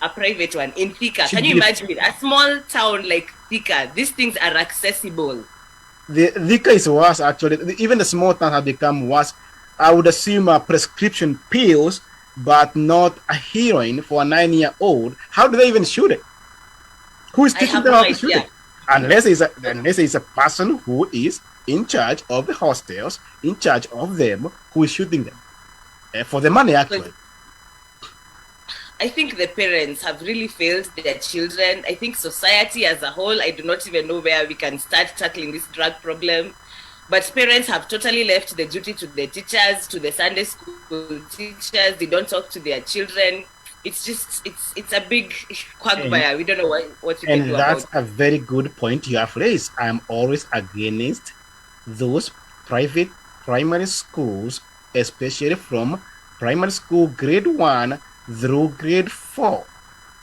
D: A private one in Thika. Can you imagine it? A small town like Thika, these things are accessible.
C: The Thika is worse, actually. Even the small towns have become worse. I would assume prescription pills, but not a heroin for a 9-year-old. How do they even shoot it? Who is teaching them how to shoot it? Unless it's a person who is in charge of the hostels, in charge of them, who is shooting them for the money, actually.
D: I think the parents have really failed their children. I think society as a whole, I do not even know where we can start tackling this drug problem. But parents have totally left the duty to the teachers, to the Sunday school teachers. They don't talk to their children. It's just, it's a big quagmire. We don't know what you can do about it. And
C: that's a very good point you have raised. I'm always against those private primary schools, especially from primary school grade 1 through grade 4.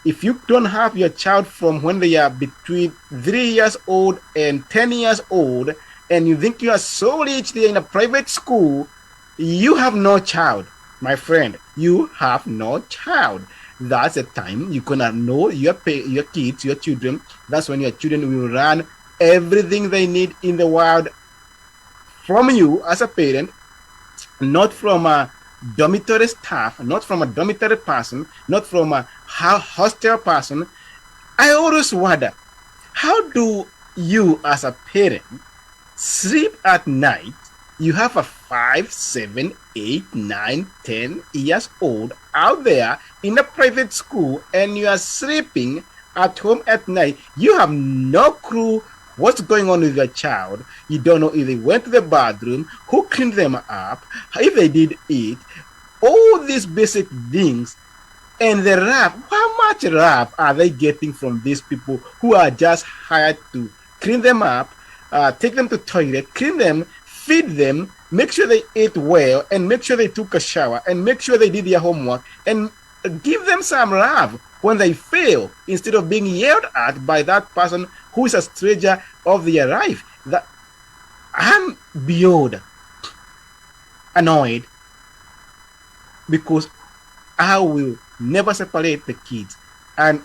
C: If you don't have your child from when they are between 3 years old and 10 years old, and you think you are so rich there in a private school, you have no child, my friend. You have no child. That's the time you're gonna know your kids, your children. That's when your children will run everything they need in the world from you as a parent, not from a dormitory staff, not from a dormitory person, not from a hostel person. I always wonder, how do you as a parent sleep at night You have a 5, 7, 8, 9, 10 years old out there in a private school, and you are sleeping at home at night. You have no clue what's going on with your child. You don't know if they went to the bathroom, who cleaned them up, if they did eat, all these basic things. And the rap, how much rap are they getting from these people who are just hired to clean them up, take them to toilet, clean them, feed them, make sure they ate well, and make sure they took a shower, and make sure they did their homework, and give them some love when they fail, instead of being yelled at by that person who is a stranger of their life. That I'm beyond annoyed, because I will never separate the kids. And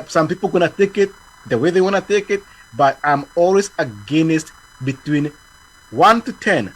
C: some people gonna take it the way they wanna take it, but I'm always against between 1 to 10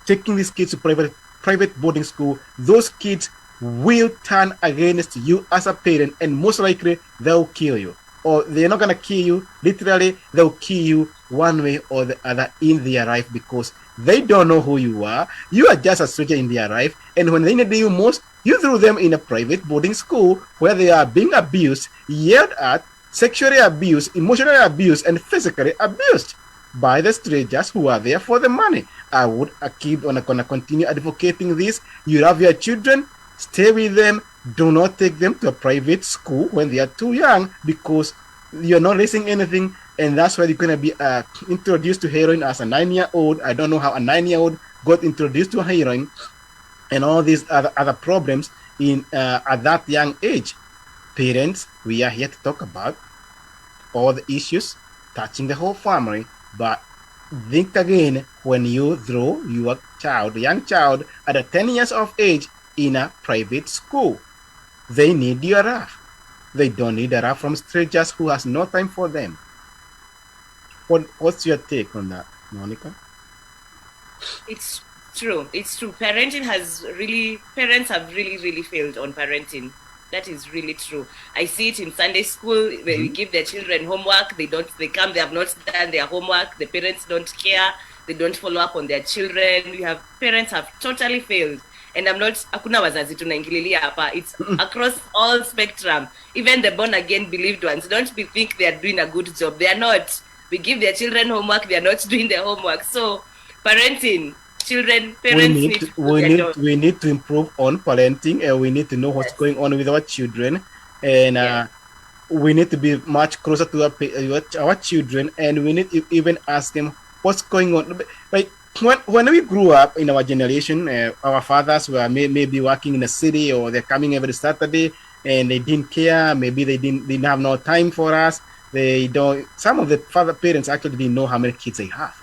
C: taking these kids to private boarding school. Those kids will turn against you as a parent, and most likely they'll kill you. Or they're not gonna kill you, literally they'll kill you one way or the other in their life, because they don't know who you are. You are just a stranger in their life, and when they need you most, you threw them in a private boarding school where they are being abused, yelled at, sexually abused, emotionally abused, and physically abused by the strangers who are there for the money. I keep on gonna continue advocating this. You love your children, stay with them. Do not take them to a private school when they are too young, because you're not raising anything, and that's why you're gonna be introduced to heroin as a 9-year-old. I don't know how a 9-year-old got introduced to heroin and all these other problems at that young age. Parents, we are here to talk about all the issues touching the whole family, but think again when you throw your young child at 10 years of age in a private school. They need your love. They don't need a love from strangers who has no time for them. What's your take on that, Monica?
D: It's true. It's true. Parents have really failed on parenting. That is really true. I see it in Sunday school where we give their children homework. They come, they have not done their homework. The parents don't care. They don't follow up on their children. Parents have totally failed. And hakuna wazazi tunaingililia hapa. It's across all spectrum. Even the born again believed ones. Don't think they are doing a good job. They are not. We give their children homework. They are not doing their homework. So parenting, parents
C: we need to improve on parenting, and we need to know what's going on with our children, and we need to be much closer to our children, and we need to even ask them what's going on. Like when we grew up in our generation, our fathers were maybe working in a city, or they're coming every Saturday, and they didn't care. Maybe they didn't have no time for us. Some of the parents actually didn't know how many kids they have.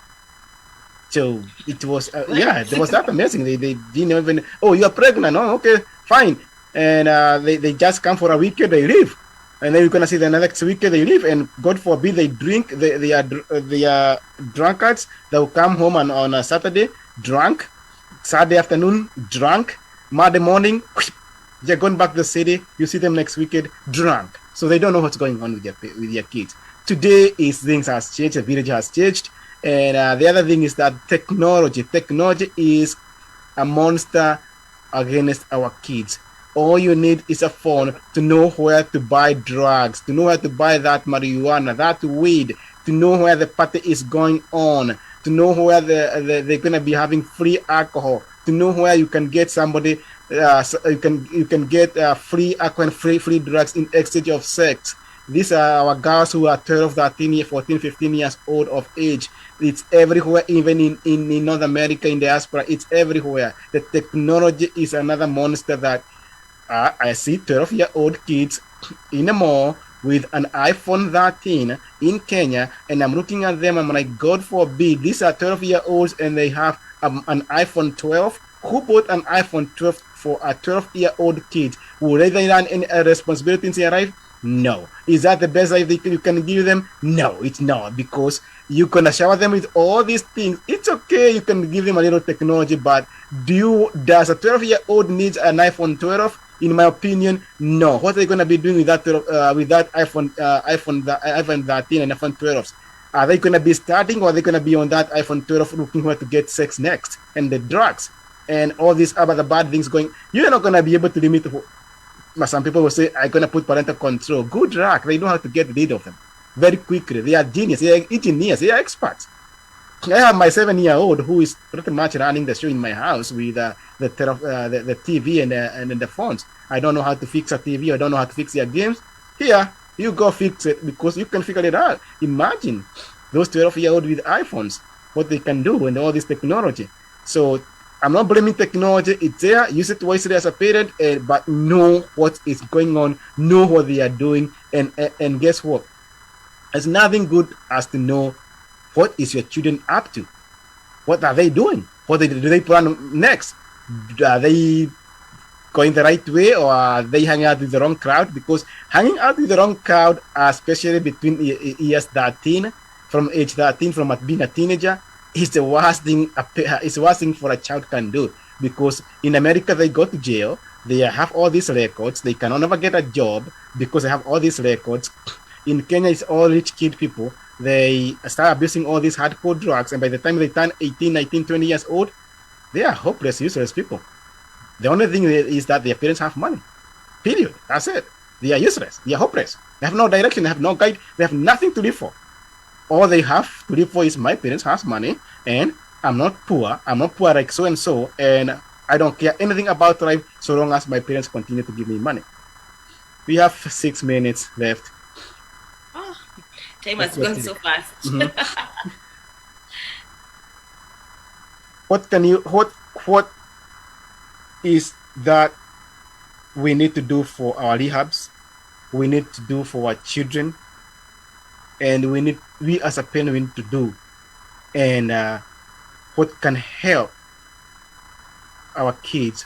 C: So it was, it was that amazing. They didn't even, oh, you're pregnant. Oh, okay, fine. And they just come for a weekend, they leave. And then you're going to see the next weekend they leave. And God forbid they drink, they are drunkards. They'll come home on a Saturday, drunk. Saturday afternoon, drunk. Monday morning, they're going back to the city. You see them next weekend, drunk. So they don't know what's going on with their kids. Today things has changed. The village has changed. And the other thing is that technology is a monster against our kids. All you need is a phone to know where to buy drugs, to know where to buy that marijuana, that weed, to know where the party is going on, to know where they're going to be having free alcohol, to know where you can get somebody, you can get free alcohol and free drugs in exchange of sex. These are our girls who are 12, 13, 14, 15 years old of age. It's everywhere, even in North America, in diaspora, it's everywhere. The technology is another monster that I see 12-year-old kids in a mall with an iPhone 13 in Kenya, and I'm looking at them, I'm like, God forbid, these are 12-year-olds and they have an iPhone 12. Who bought an iPhone 12 for a 12-year-old kid? Will they learn any responsibility in their life? No. Is that the best life you can give them? No, it's not, because you're gonna shower them with all these things. It's okay, you can give them a little technology, but does a 12-year-old need an iPhone 12? In my opinion, no. What are they gonna be doing with that iPhone 13 and iPhone 12s? Are they going to be starting, or are they going to be on that iPhone 12 looking where to get sex next, and the drugs and all these other bad things going? You're not going to be able to limit. Some people will say, I'm going to put parental control. Good luck. They know how to get rid of them very quickly. They are genius. They are engineers. They are experts. I have my 7-year-old who is pretty much running the show in my house with the TV and the phones. I don't know how to fix a TV. I don't know how to fix their games. Here, you go fix it because you can figure it out. Imagine those 12-year-olds with iPhones, what they can do and all this technology. So I'm not blaming technology. It's there. Use it wisely as a parent, but know what is going on, know what they are doing, and guess what? There's nothing good as to know what is your children up to. What are they doing? What do they plan next? Are they going the right way, or are they hanging out with the wrong crowd? Because hanging out with the wrong crowd, especially between years 13, from age 13, from being a teenager, is the worst thing. It's the worst thing for a child can do. Because in America, they go to jail. They have all these records. They can never get a job because they have all these records. In Kenya, it's all rich kid people. They start abusing all these hardcore drugs, and by the time they turn 18, 19, 20 years old, they are hopeless, useless people. The only thing is that their parents have money. Period. That's it. They are useless. They are hopeless. They have no direction. They have no guide. They have nothing to live for. All they have to live for is my parents has money, and I'm not poor. I'm not poor like so-and-so, and I don't care anything about life so long as my parents continue to give me money. We have 6 minutes left.
D: Oh, time has gone so fast.
C: Mm-hmm. What is that we need to do for our rehabs? We need to do for our children, and we as a parent need to do, and what can help our kids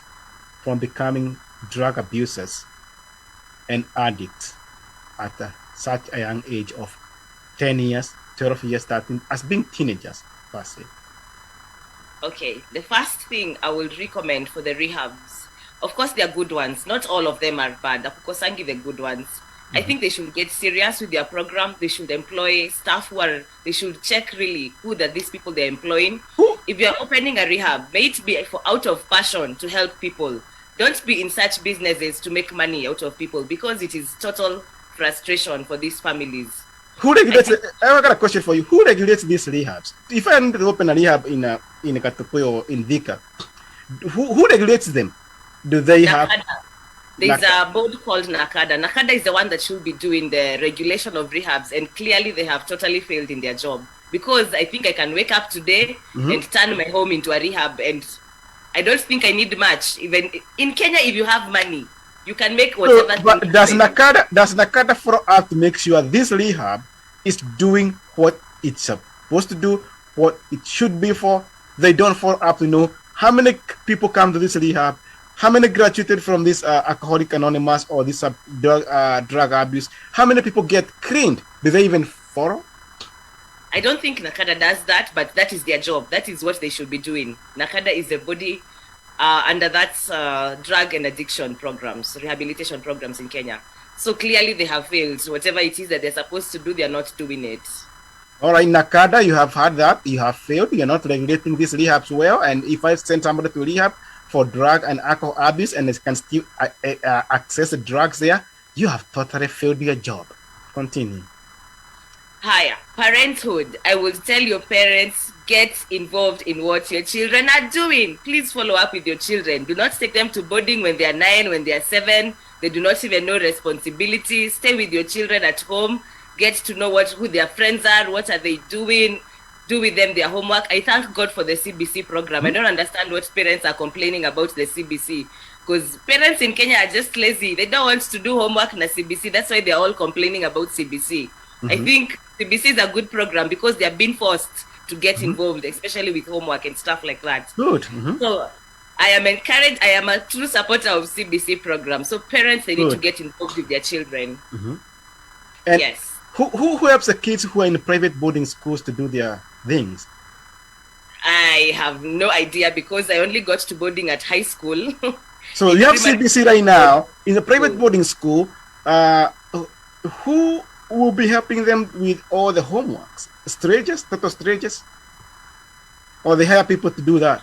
C: from becoming drug abusers and addicts at such a young age of 10 years, 12 years, 13, as being teenagers, per se.
D: Okay, the first thing I would recommend for the rehabs, of course, they are good ones. Not all of them are bad. Akukosangi, the good ones. I think they should get serious with their program. They should employ staff they should check really who that these people they're employing. If you're opening a rehab, may it be out of passion to help people. Don't be in such businesses to make money out of people, because it is total frustration for these families.
C: Who regulates it? I got a question for you. Who regulates these rehabs? If I need to open a rehab in Katupoyo or in Vika, who regulates them? Do they have?
D: There's a board called NACADA. NACADA is the one that should be doing the regulation of rehabs, and clearly they have totally failed in their job. Because I think I can wake up today and turn my home into a rehab, and I don't think I need much. Even in Kenya, if you have money, you can make whatever.
C: So, but does NACADA follow up to make sure this rehab is doing what it's supposed to do, what it should be for? They don't follow up to know how many people come to this rehab, how many graduated from this Alcoholic Anonymous or this drug abuse, how many people get cleaned? Do they even follow?
D: I don't think NACADA does that, but that is their job. That is what they should be doing. NACADA is the body under that drug and addiction programs, rehabilitation programs in Kenya. So clearly they have failed. Whatever it is that they're supposed to do, they're not doing it.
C: All right, NACADA, you have had that. You have failed. You're not regulating these rehabs well. And if I send somebody to rehab for drug and alcohol abuse and they can still access the drugs there, you have totally failed your job. Continue.
D: Higher parenthood. I will tell your parents, get involved in what your children are doing. Please follow up with your children. Do not take them to boarding when they are 9, when they are 7. They do not even know responsibility. Stay with your children at home. Get to know who their friends are, what are they doing. Do with them their homework. I thank God for the CBC program. I don't understand what parents are complaining about the CBC. Because parents in Kenya are just lazy. They don't want to do homework in the CBC. That's why they're all complaining about CBC. I think CBC is a good program because they are being forced to get involved, especially with homework and stuff like that.
C: Good.
D: So I am encouraged. I am a true supporter of CBC program. So parents, they need to get involved with their children.
C: And
D: yes.
C: Who helps the kids who are in private boarding schools to do their things?
D: I have no idea because I only got to boarding at high school.
C: So you have CBC right now in the private boarding school. Who who will be helping them with all the homeworks? Strangers, total strangers? Or they hire people to do that?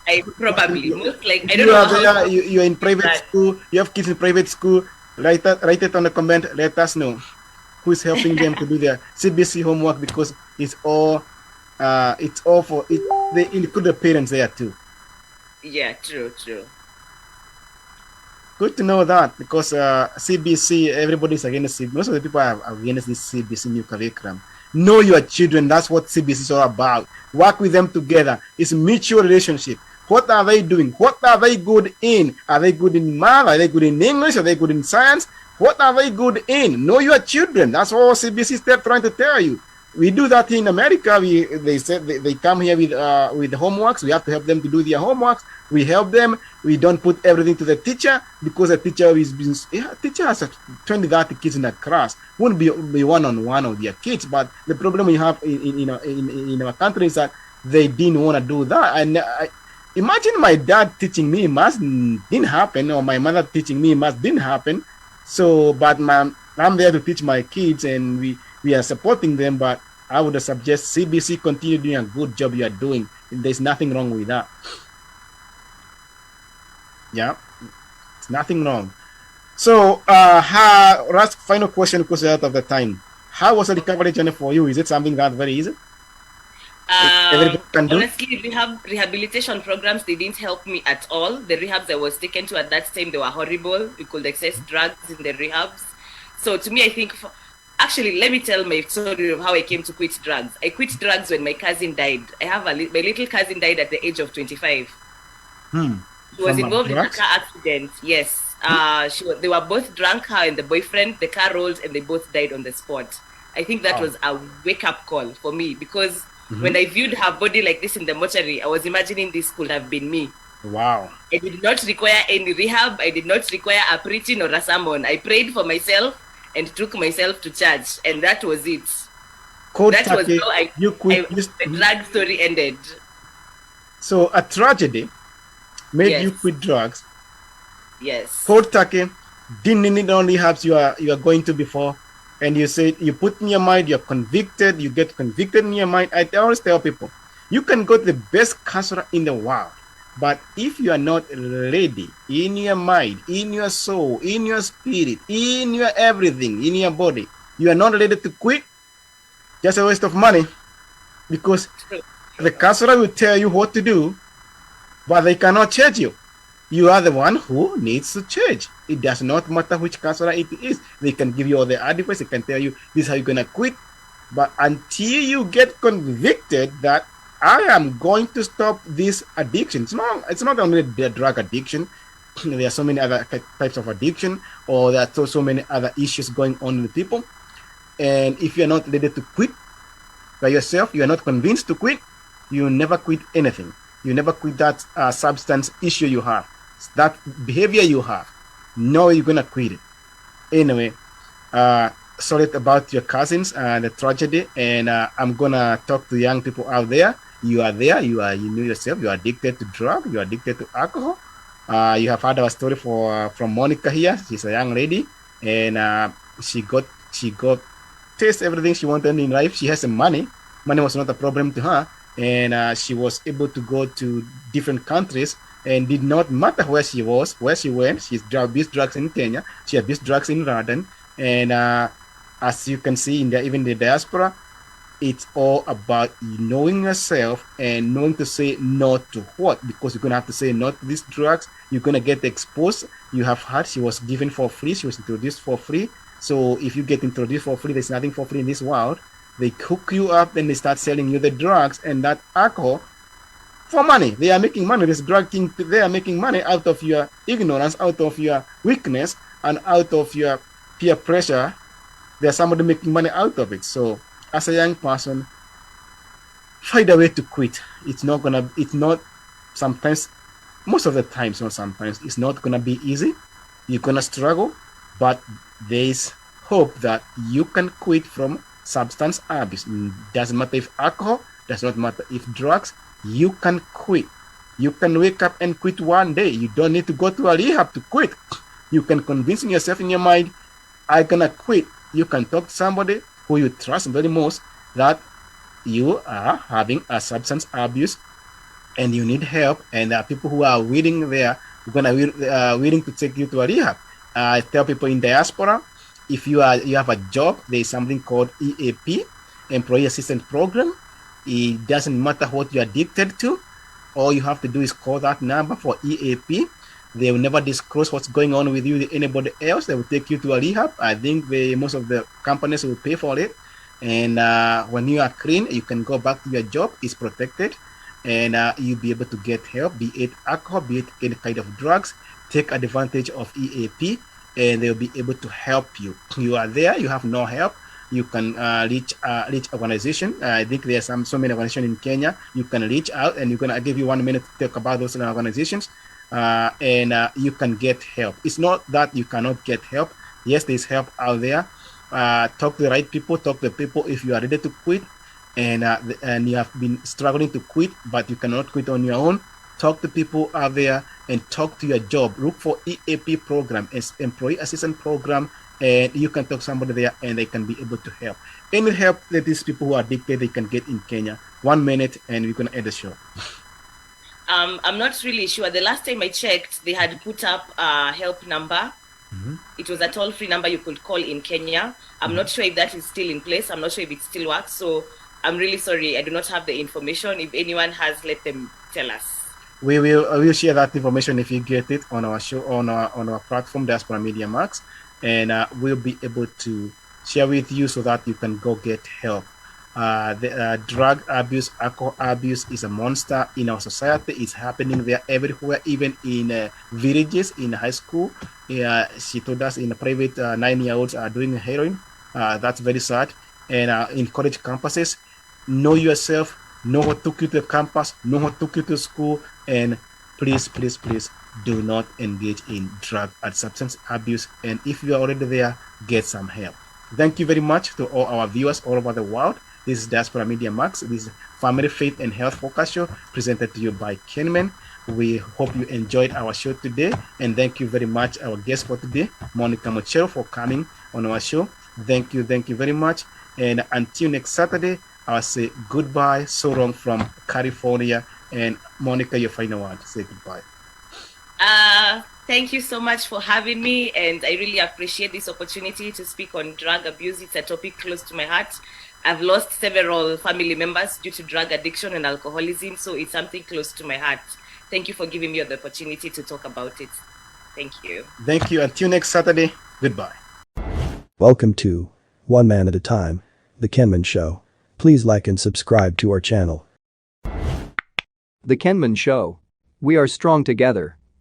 D: I probably most like I don't
C: You
D: know
C: are
D: how
C: there, you're in private
D: that.
C: school, you have kids in private school, write it on the comment, let us know who's helping them to do their CBC homework, because it's all for it. They include the parents there too.
D: Yeah, true.
C: Good to know that, because CBC, everybody's against CBC. Most of the people are against this CBC new curriculum. Know your children. That's what CBC is all about. Work with them together. It's a mutual relationship. What are they doing? What are they good in? Are they good in math? Are they good in English? Are they good in science? What are they good in? Know your children. That's all CBC is trying to tell you. We do that in America. They said they come here with homeworks. We have to help them to do their homeworks. We help them. We don't put everything to the teacher, because the teacher teacher has 20, 30 kids in a class. Won't be one-on-one of their kids. But the problem we have in our country is that they didn't want to do that. And imagine my dad teaching me math didn't happen, or my mother teaching me math didn't happen. So, but I'm there to teach my kids, and we are supporting them. But I would suggest CBC continue doing a good job you are doing. There's nothing wrong with that. Yeah, it's nothing wrong. So, last final question, because we're out of the time. How was the recovery journey for you? Is it something that's very easy? Everybody can do?
D: Honestly, rehabilitation programs, they didn't help me at all. The rehabs I was taken to at that time, they were horrible. We could access drugs in the rehabs. So to me, I think, actually, let me tell my story of how I came to quit drugs. I quit drugs when my cousin died. My little cousin died at the age of 25. She was involved in a car accident. Yes. They were both drunk, her and the boyfriend. The car rolled and they both died on the spot. I think that was a wake-up call for me, because when I viewed her body like this in the mortuary, I was imagining this could have been me.
C: Wow.
D: I did not require any rehab. I did not require a preaching or a sermon. I prayed for myself and took myself to church, and that was it. That was how the drug story ended.
C: So a tragedy made you quit drugs.
D: Yes.
C: Cold turkey, didn't need only rehabs you are going to before, and you say, you put in your mind, you're convicted, you get convicted in your mind. I always tell people, you can go to the best counselor in the world, but if you are not ready in your mind, in your soul, in your spirit, in your everything, in your body, you are not ready to quit, just a waste of money, because the counselor will tell you what to do, but they cannot change you. You are the one who needs to change. It does not matter which counselor it is. They can give you all the advice. They can tell you this is how you're going to quit. But until you get convicted that I am going to stop this addiction, it's not only the drug addiction. There are so many other types of addiction, or there are so many other issues going on with people. And if you're not ready to quit by yourself, you are not convinced to quit, you never quit anything. You never quit that substance issue you have, that behavior you have. No, you're going to quit it. Anyway, sorry about your cousins and the tragedy. And I'm going to talk to young people out there. You are there. You know yourself. You are addicted to drug. You are addicted to alcohol. You have heard our story from Monica here. She's a young lady. And she got taste everything she wanted in life. She has some money. Money was not a problem to her. And she was able to go to different countries, and did not matter where she was, where she went. She's abused drugs in Kenya. She abused drugs in Rwanda. And as you can see even the diaspora, it's all about knowing yourself and knowing to say no to what, because you're going to have to say no to these drugs. You're going to get exposed. You have heard she was given for free. She was introduced for free. So if you get introduced for free, there's nothing for free in this world. They hook you up, then they start selling you the drugs and that alcohol for money. They are making money. This drug king, they are making money out of your ignorance, out of your weakness, and out of your peer pressure. There's somebody making money out of it. So as a young person, find a way to quit. It's not sometimes, most of the times, not sometimes, it's not gonna be easy. You're gonna struggle, but there's hope that you can quit from substance abuse. Doesn't matter if alcohol, does not matter if drugs, you can quit. You can wake up and quit one day. You don't need to go to a rehab to quit. You can convince yourself in your mind, I'm gonna quit. you can talk to somebody who you trust very most that you are having a substance abuse and you need help, and there are people who are willing there, willing to take you to a rehab. I tell people in diaspora, if you have a job, there is something called EAP, Employee Assistance Program. It doesn't matter what you're addicted to. All you have to do is call that number for EAP. They will never disclose what's going on with you to anybody else. They will take you to a rehab. I think most of the companies will pay for it. And when you are clean, you can go back to your job. It's protected. And you'll be able to get help, be it alcohol, be it any kind of drugs. Take advantage of EAP, and they'll be able to help you. You are there, you have no help. You can reach organization. I think there's so many organizations in Kenya. You can reach out, and I'll give you 1 minute to talk about those organizations, and you can get help. It's not that you cannot get help. Yes, there's help out there. Talk to the right people. Talk to the people if you are ready to quit, and you have been struggling to quit, but you cannot quit on your own. Talk to people out there and talk to your job. Look for EAP program, Employee Assistance Program, and you can talk to somebody there and they can be able to help. Any help that these people who are addicted, they can get in Kenya. 1 minute and we're going to end the show.
D: I'm not really sure. The last time I checked, they had put up a help number. It was a toll-free number you could call in Kenya. I'm not sure if that is still in place. I'm not sure if it still works. So I'm really sorry. I do not have the information. If anyone has, let them tell us.
C: We will share that information if you get it on our show, on our platform, Diaspora Media Max, and we'll be able to share with you so that you can go get help. The drug abuse, alcohol abuse is a monster in our society. It's happening there everywhere, even in villages, in high school. She told us in a private 9-year-olds are doing heroin. That's very sad. And in college campuses, know yourself, know what took you to the campus, know what took you to school, and please, please, please do not engage in drug and substance abuse. And if you are already there, get some help. Thank you very much to all our viewers all over the world. This is Diaspora Media Max. This is Family, Faith, and Health Focus Show presented to you by KEMEN. We hope you enjoyed our show today. And thank you very much, our guest for today, Monica Mochero, for coming on our show. Thank you very much. And until next Saturday, I'll say goodbye. So long from California. And Monica, your final word. Say goodbye.
D: Thank you so much for having me, and I really appreciate this opportunity to speak on drug abuse. It's a topic close to my heart. I've lost several family members due to drug addiction and alcoholism, so it's something close to my heart. Thank you for giving me the opportunity to talk about it. Thank you.
C: Thank you. Until next Saturday, goodbye.
A: Welcome to One Man at a Time, the KEMEN Show. Please like and subscribe to our channel.
B: The KEMEN Show. We are strong together.